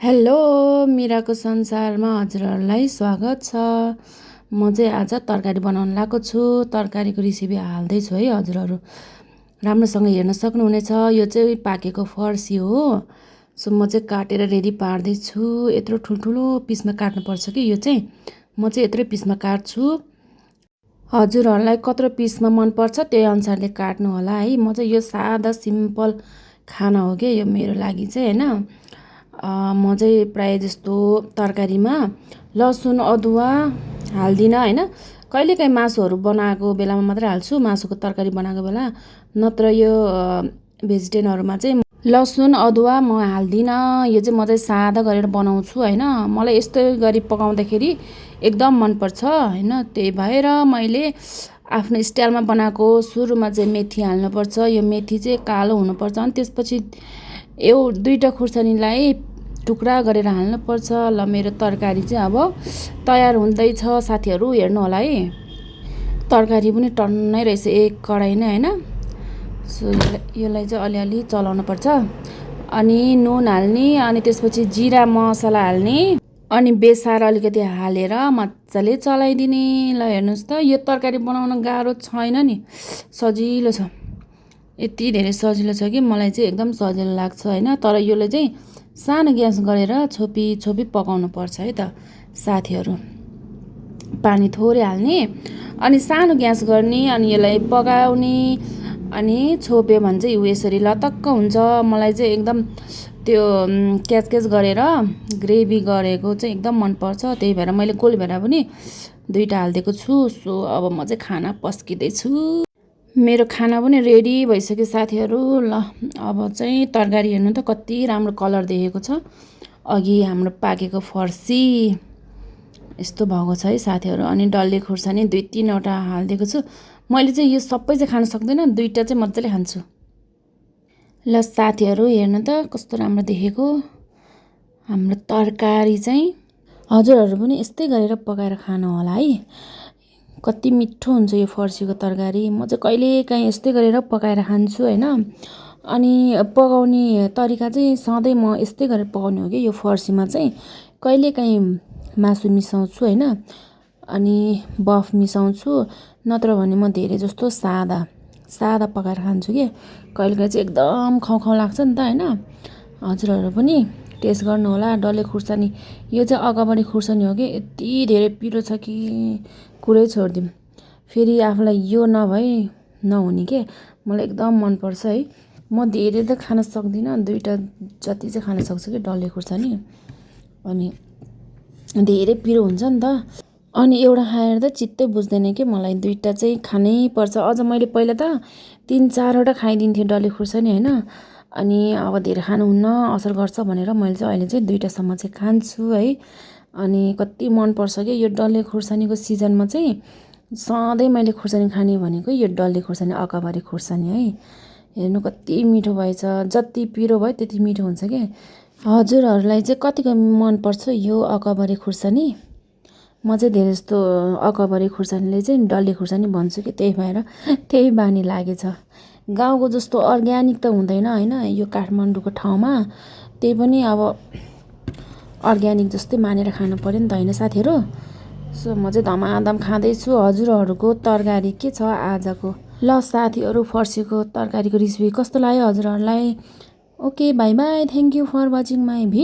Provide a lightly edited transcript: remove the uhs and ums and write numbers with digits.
Hello मिराको संसारमा हजुरहरूलाई स्वागत छ। म चाहिँ आज तरकारी बनाउन लागेको छु। तरकारीको रेसिपी हाल्दैछु है, हजुरहरू राम्रोसँग हेर्न सक्नुहुनेछ। यो चाहिँ पाकेको फर्सी हो। सो म चाहिँ काटेर रेडी पार्दैछु। यत्रो ठुल्ठुलो पिसमा काट्नुपर्छ कि यो चाहिँ, म चाहिँ यत्रै पिसमा काट्छु। हजुरहरूलाई कत्रो पिसमा मनपर्छ त्यही अनुसारले काट्नु होला है। म चाहिँ यो सादा सिम्पल खाना हो कि यो मेरो लागि चाहिँ होइन। म चाहिँ प्रायः जस्तो तरकारीमा लसुन अदुवा हाल्दिनँ होइन। कहिलेकाहीँ मासुहरू बनाएको बेलामा मात्रै हाल्छु, मासुको तरकारी बनाएको बेला। नत्र यो भेजिटेरियनहरूमा चाहिँ लसुन अदुवा म हाल्दिनँ। यो चाहिँ म चाहिँ सादा गरेर बनाउँछु होइन। मलाई यस्तै गरी पकाउँदाखेरि एकदम मनपर्छ होइन। त्यही भएर मैले आफ्नो स्टाइलमा बनाएको। सुरुमा चाहिँ मेथी हाल्नुपर्छ। यो मेथी चाहिँ कालो हुनुपर्छ। अनि त्यसपछि दुईवटा खुर्सानीलाई टुक्रा गरेर हाल्नुपर्छ। ल मेरो तरकारी चाहिँ अब तयार हुँदैछ साथीहरू, हेर्नु होला है। तरकारी पनि टन्नै रहेछ एक कराई नै होइन। सो यसलाई चाहिँ अलिअलि चलाउनु पर्छ। अनि नुन हाल्ने, अनि त्यसपछि जिरा मसला हाल्ने, अनि बेसार अलिकति हालेर मजाले चलाइदिने। ल हेर्नुहोस् त, यो तरकारी बनाउन गाह्रो छैन नि, सजिलो छ। यति धेरै सजिलो छ कि मलाई चाहिँ एकदम सजिलो लाग्छ होइन। तर यसलाई चाहिँ सानो ग्यास गरेर छोपी छोपी पकाउनु पर्छ है त साथीहरू। पानी थोरै हाल्ने, अनि सानो ग्यास गर्ने, अनि यसलाई पकाउने। अनि छोप्यो भने चाहिँ यसरी लतक्क हुन्छ। मलाई चाहिँ एकदम त्यो क्याच गरेर ग्रेभी गरेको चाहिँ एकदम मनपर्छ। त्यही भएर मैले गोल भेडा पनि दुईवटा हालिदिएको छु। सो अब म चाहिँ खाना पस्किँदैछु। मेरो खाना पनि रेडी भइसक्यो साथीहरू। ल अब चाहिँ तरकारी हेर्नु त कति राम्रो कलर देखेको छ। अघि हाम्रो पाकेको फर्सी यस्तो भएको छ है साथीहरू। अनि डल्ले खुर्सानी 2-3वटा हालिदिएको छु। मैले चाहिँ यो सबै चाहिँ खान सक्दिनँ, दुईवटा चाहिँ मजाले खान्छु। ल साथीहरू हेर्नु त कस्तो राम्रो देखेको हाम्रो तरकारी चाहिँ। हजुरहरू पनि यस्तै गरेर पकाएर खानु होला है। कति मिठो हुन्छ यो फर्सीको तरकारी। म चाहिँ कहिलेकाहीँ यस्तै गरेर पकाएर खान्छु होइन। अनि पकाउने तरिका चाहिँ सधैँ म यस्तै गरेर पकाउने हो कि यो फर्सीमा चाहिँ। कहिलेकाहीँ मासु मिसाउँछु होइन, अनि बफ मिसाउँछु। नत्र भने म धेरै जस्तो सादा पकाएर खान्छु कि। कहिलेकाहीँ चाहिँ एकदम खाउँ लाग्छ नि त होइन। हजुरहरू पनि टेस्ट गर्नु होला। डल्ले खुर्सानी, यो चाहिँ अगावरी खुर्सानी हो कि यति धेरै पिरो छ कि कुरै छोडिदिउँ। फेरि आफूलाई यो नहुने के मलाई एकदम मनपर्छ है। म धेरै त खान सक्दिनँ, दुईवटा जति चाहिँ खान सक्छु कि डल्ले खुर्सानी। अनि धेरै पिरो हुन्छ नि त। अनि एउटा खाएर त चित्तै बुझ्दैन कि मलाई दुईवटा चाहिँ खानै पर्छ। अझ मैले पहिला त 3-4वटा खाइदिन्थेँ डल्ले खुर्सानी होइन। अनि अब धेरै खानुहुन्न, असर गर्छ भनेर मैले चाहिँ अहिले चाहिँ 2वटासम्म चाहिँ खान्छु है। अनि कति मनपर्छ कि यो डल्ले खुर्सानीको सिजनमा चाहिँ सधैँ मैले खुर्सानी खाने भनेको यो डल्ले खुर्सानी, अकाबारी खुर्सानी है। हेर्नु कति मिठो भएछ। जति पिरो भयो त्यति मिठो हुन्छ कि। हजुरहरूलाई चाहिँ कतिको मनपर्छ यो अकाबारी खुर्सानी? म चाहिँ धेरै जस्तो अकाबारी खुर्सानीले चाहिँ डल्ले खुर्सानी भन्छु कि। त्यही भएर त्यही बानी लागेछ। गाउँको जस्तो अर्ग्यानिक त हुँदैन होइन यो काठमाडौँको ठाउँमा। त्यही पनि अब अर्ग्यानिक जस्तै मानेर खानु पर्यो नि त होइन साथीहरू। सो म चाहिँ धमाधम खाँदैछु। हजुरहरूको तरकारी के छ आजको? ल साथीहरू, फर्सीको तरकारीको रेसिपी कस्तो लाग्यो हजुरहरूलाई? Okay, bye bye, thank you for watching my video.